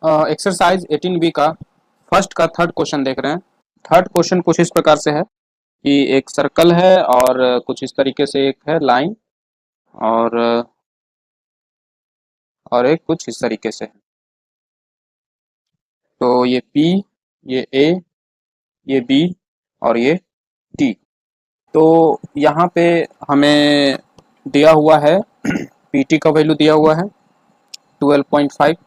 Exercise 18B का first का third question देख रहे हैं। थर्ड क्वेश्चन कुछ इस प्रकार से है कि एक सर्कल है और कुछ इस तरीके से एक है लाइन और एक कुछ इस तरीके से है। तो ये P, ये A, ये B और ये T। तो यहाँ पे हमें दिया हुआ है PT का वैल्यू दिया हुआ है 12.5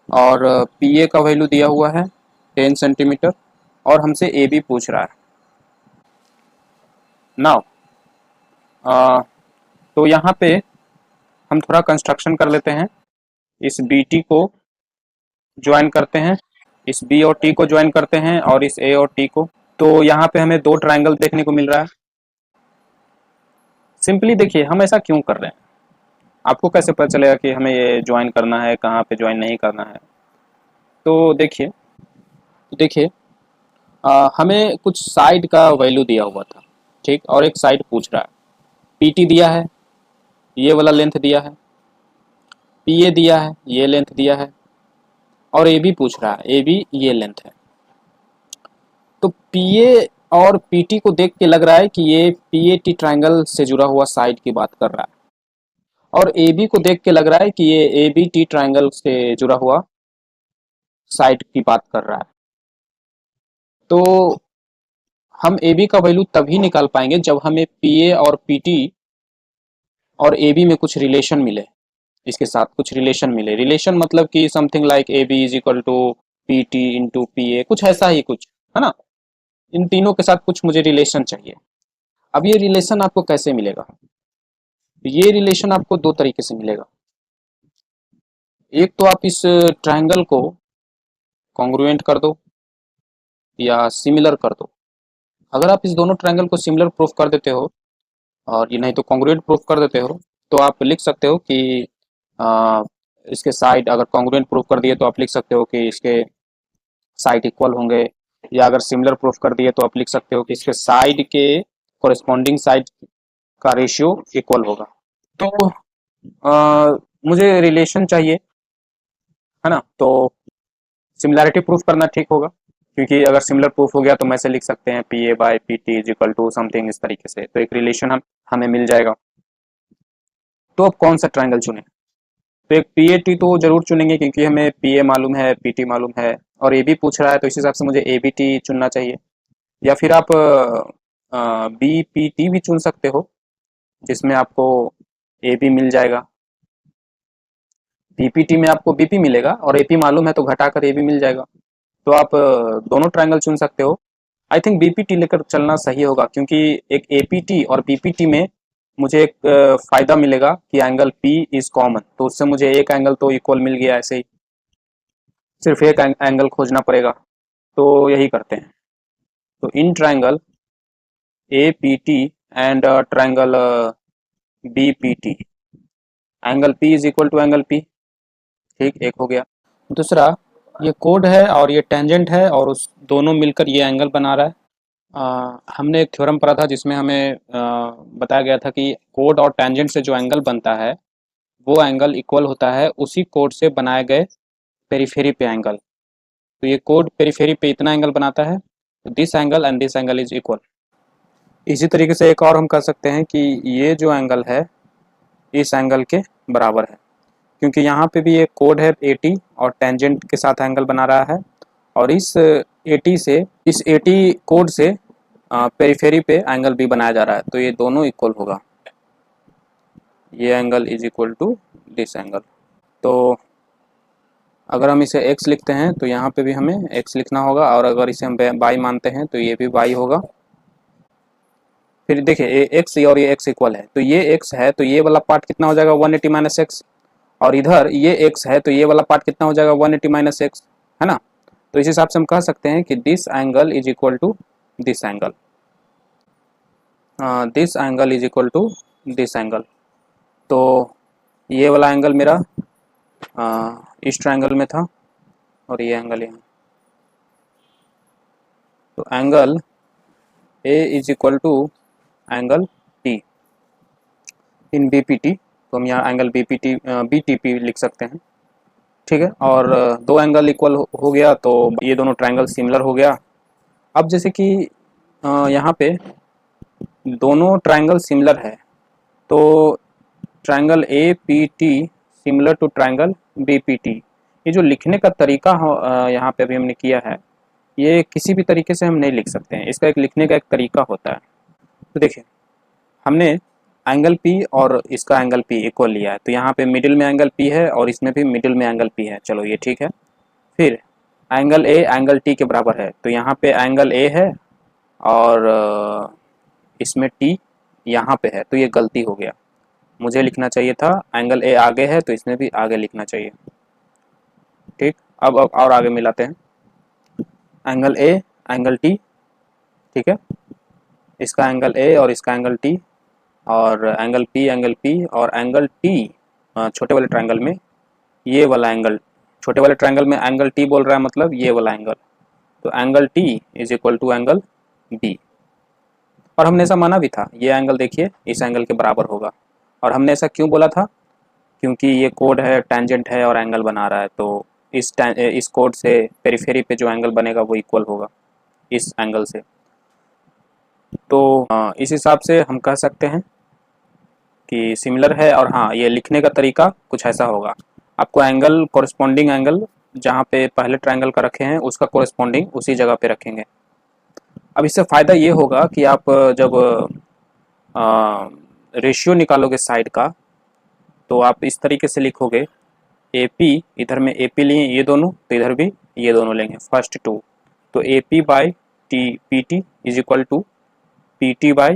और PA का वैल्यू दिया हुआ है 10 सेंटीमीटर और हमसे AB पूछ रहा है। नाउ तो यहाँ पे हम थोड़ा कंस्ट्रक्शन कर लेते हैं। इस BT को ज्वाइन करते हैं, इस B और T को ज्वाइन करते हैं और इस A और T को। तो यहाँ पे हमें दो ट्रायंगल देखने को मिल रहा है। सिंपली देखिए हम ऐसा क्यों कर रहे हैं, आपको कैसे पता चलेगा कि हमें ये ज्वाइन करना है, कहाँ पे ज्वाइन नहीं करना है। तो देखिए देखिए हमें कुछ साइड का वैल्यू दिया हुआ था, ठीक, और एक साइड पूछ रहा है। PT दिया है, ये वाला लेंथ दिया है, PA दिया है, ये लेंथ दिया है और AB पूछ रहा है, AB ये लेंथ है। तो PA और PT को देख के लग रहा है कि ये PAT ट्रायंगल से जुड़ा हुआ साइड की बात कर रहा है और AB को देख के लग रहा है कि ये ABT ट्रायंगल से जुड़ा हुआ साइड की बात कर रहा है। तो हम AB का वैल्यू तभी निकाल पाएंगे जब हमें PA और PT और AB में कुछ रिलेशन मिले, इसके साथ कुछ रिलेशन मिले। रिलेशन मतलब कि something like AB is equal to PT into PA, कुछ ऐसा ही कुछ है ना। इन तीनों के साथ कुछ मुझे रिलेशन चाहिए। अब ये रिलेशन आपको कैसे मिलेगा? ये रिलेशन आपको दो तरीके से मिलेगा। एक तो आप इस ट्रायंगल को कॉन्ग्रुएंट कर दो या सिमिलर कर दो। अगर आप इस दोनों ट्रायंगल को सिमिलर प्रूफ कर देते हो और ये नहीं तो कॉन्ग्रुएंट प्रूफ कर देते हो तो आप लिख सकते हो कि इसके साइड, अगर कॉन्ग्रुएंट प्रूफ कर दिए तो आप लिख सकते हो कि इसके साइड इक्वल होंगे, या अगर सिमिलर प्रूफ कर दिए तो आप लिख सकते हो कि इसके साइड के कोरिस्पॉन्डिंग साइड का रेशियो इक्वल होगा। तो मुझे रिलेशन चाहिए, है ना। तो सिमिलैरिटी प्रूफ करना ठीक होगा, क्योंकि अगर सिमिलर प्रूफ हो गया तो मैं से लिख सकते हैं PA by PT is equal to something इस तरीके से। तो एक रिलेशन हमें मिल जाएगा। तो अब कौन सा ट्रायंगल चुने? तो एक PAT तो जरूर चुनेंगे क्योंकि हमें PA मालूम है, PT मालूम है और AB पूछ रहा है, तो इस हिसाब से मुझे ABT चुनना चाहिए। या फिर आप BPT भी चुन सकते हो जिसमें आपको AB मिल जाएगा। BPT में आपको BP मिलेगा और AP मालूम है तो घटाकर AB मिल जाएगा। तो आप दोनों ट्रायंगल चुन सकते हो। आई थिंक BPT लेकर चलना सही होगा क्योंकि एक APT और BPT में मुझे एक फायदा मिलेगा कि एंगल P इज कॉमन, तो उससे मुझे एक एंगल तो इक्वल मिल गया, ऐसे ही सिर्फ एक एंगल खोजना पड़ेगा। तो यही करते हैं। तो in triangle APT and triangle BPT, angle P is equal to angle P, ठीक, एक हो गया। दूसरा, ये कोड है और ये टेंजेंट है और उस दोनों मिलकर ये एंगल बना रहा है। हमने एक थ्योरम पढ़ा था जिसमें हमें बताया गया था कि कोड और टेंजेंट से जो एंगल बनता है वो एंगल इक्वल होता है उसी कोड से बनाए गए पेरीफेरी पे एंगल। तो ये कोड पेरीफेरी पे इतना एंगल बनाता है, तो this angle and this angle is equal. इसी तरीके से एक और हम कर सकते हैं कि ये जो एंगल है इस एंगल के बराबर है, क्योंकि यहाँ पे भी एक कोड है AT और टेंजेंट के साथ एंगल बना रहा है और इस AT कोड से पेरीफेरी पे एंगल भी बनाया जा रहा है, तो ये दोनों इक्वल होगा। ये angle is equal to this angle. तो अगर हम इसे x लिखते हैं तो यहाँ पे भी हमें x लिखना होगा और अगर इसे हम y मानते हैं तो ये भी y होगा। फिर देखिए ये x और ये x इक्वल है, तो ये x है तो ये वाला पार्ट कितना हो जाएगा 180 माइनस एक्स, और इधर ये x है तो ये वाला पार्ट कितना हो जाएगा 180 माइनस एक्स, है ना। तो इस हिसाब से हम कह सकते हैं कि this angle is equal to this angle, this angle is equal to this angle. तो ये वाला एंगल मेरा इस ट्रायंगल में था और ये एंगल यहाँ। तो angle A is equal to angle T in BPT। तो हम यहाँ एंगल BTP लिख सकते हैं। ठीक है, और दो एंगल इक्वल हो गया तो ये दोनों ट्रायंगल सिमिलर हो गया। अब जैसे कि यहाँ पे दोनों ट्रायंगल सिमिलर है, तो triangle A P T similar to triangle B P T, ये जो लिखने का तरीका यहाँ पे अभी हमने किया है, ये किसी भी तरीके से हम नहीं लिख सकते हैं, इसका एक लिखने का एक तरीका होता है। तो देखिए, हमने एंगल पी और इसका एंगल पी इक्वल लिया है, तो यहाँ पे मिडिल में एंगल पी है और इसमें भी मिडिल में एंगल पी है, चलो ये ठीक है। फिर एंगल ए एंगल टी के बराबर है, तो यहाँ पे एंगल ए है और इसमें टी यहाँ पे है, तो ये गलती हो गया, मुझे लिखना चाहिए था एंगल ए आगे है तो इसमें भी आगे लिखना चाहिए। ठीक, अब और आगे मिलाते हैं, एंगल ए एंगल टी, ठीक है, इसका एंगल ए और इसका एंगल टी, और एंगल पी और एंगल टी छोटे वाले ट्रायंगल में ये वाला एंगल, छोटे वाले ट्रायंगल में एंगल टी बोल रहा है मतलब ये वाला एंगल, तो angle T is equal to angle B. और हमने ऐसा माना भी था, ये एंगल देखिए इस एंगल के बराबर होगा, और हमने ऐसा क्यों बोला था, क्योंकि ये कोड है, टेंजेंट है और एंगल बना रहा है, तो इस कोड से पेरिफेरी पे जो एंगल बनेगा वो इक्वल होगा इस एंगल से। तो इस हिसाब से हम कह सकते हैं कि सिमिलर है। और हाँ, ये लिखने का तरीका कुछ ऐसा होगा, आपको एंगल कॉरेस्पॉन्डिंग एंगल जहाँ पे पहले ट्रायंगल का रखे हैं उसका कॉरेस्पॉन्डिंग उसी जगह पे रखेंगे। अब इससे फ़ायदा ये होगा कि आप जब रेशियो निकालोगे साइड का, तो आप इस तरीके से लिखोगे, ए पी, इधर में ए पी लिए ये दोनों, तो इधर भी ये दोनों लेंगे फर्स्ट टू, तो A P by T P T is equal to P T by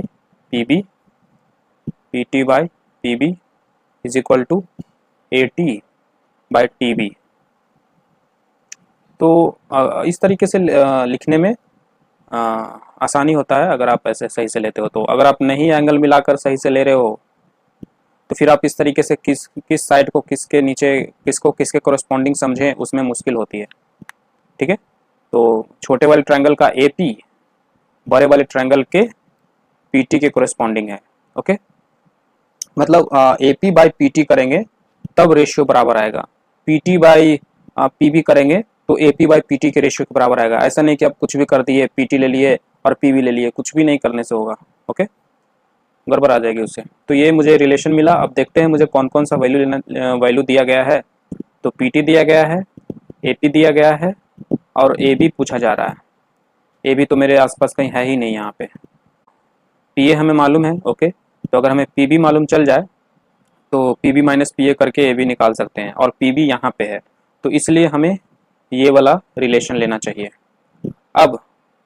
P B, P T by P B is equal to A T by T B. तो इस तरीके से लिखने में आसानी होता है अगर आप ऐसे सही से लेते हो। तो अगर आप नहीं एंगल मिलाकर सही से ले रहे हो तो फिर आप इस तरीके से किस साइड को किसके नीचे, किसको किसके कोरस्पॉन्डिंग समझें, उसमें मुश्किल होती है। ठीक है, तो छोटे वाले ट्रायंगल का ए पी बड़े वाले ट्रायंगल के पी टी के कोरस्पॉन्डिंग है। ओके, मतलब A P by P T करेंगे तब रेशियो बराबर आएगा, P T by P B करेंगे तो A P by P T के रेशियो के बराबर आएगा। ऐसा नहीं कि आप कुछ भी कर दिए, पी टी ले लिए और पी बी ले लिए, कुछ भी नहीं करने से होगा। ओके, गड़बड़ आ जाएगी उससे। तो ये मुझे रिलेशन मिला। अब देखते हैं मुझे कौन कौन सा वैल्यू दिया गया है। तो पी टी दिया गया है, ए पी दिया गया है और ए बी पूछा जा रहा है। ए बी तो मेरे आसपास कहीं है ही नहीं यहाँ पे। पी ए हमें मालूम है। ओके, तो अगर हमें पी बी मालूम चल जाए तो P B minus P A करके ए बी निकाल सकते हैं, और पी बी यहाँ पे है, तो इसलिए हमें ये वाला रिलेशन लेना चाहिए। अब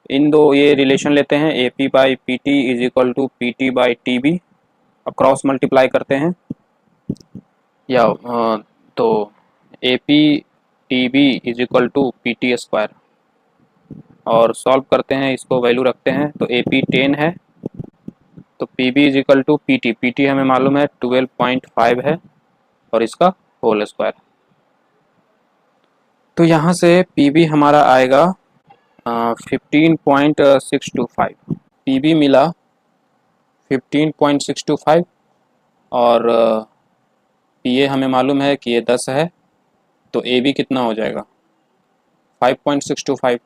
इन दो ये रिलेशन लेते हैं, A P by P T is equal to P T by T B, और क्रॉस मल्टीप्लाई करते हैं या तो A P T B is equal to P T square, और सॉल्व करते हैं, इसको वैल्यू रखते हैं, तो ए पी 10 है, तो P B is equal to P T हमें मालूम है 12.5 है, और इसका होल स्क्वायर। तो यहाँ से पी बी हमारा आएगा 15.625, पी बी मिला 15.625, और पी ए हमें मालूम है कि ये 10 है, तो ए बी कितना हो जाएगा 5.625।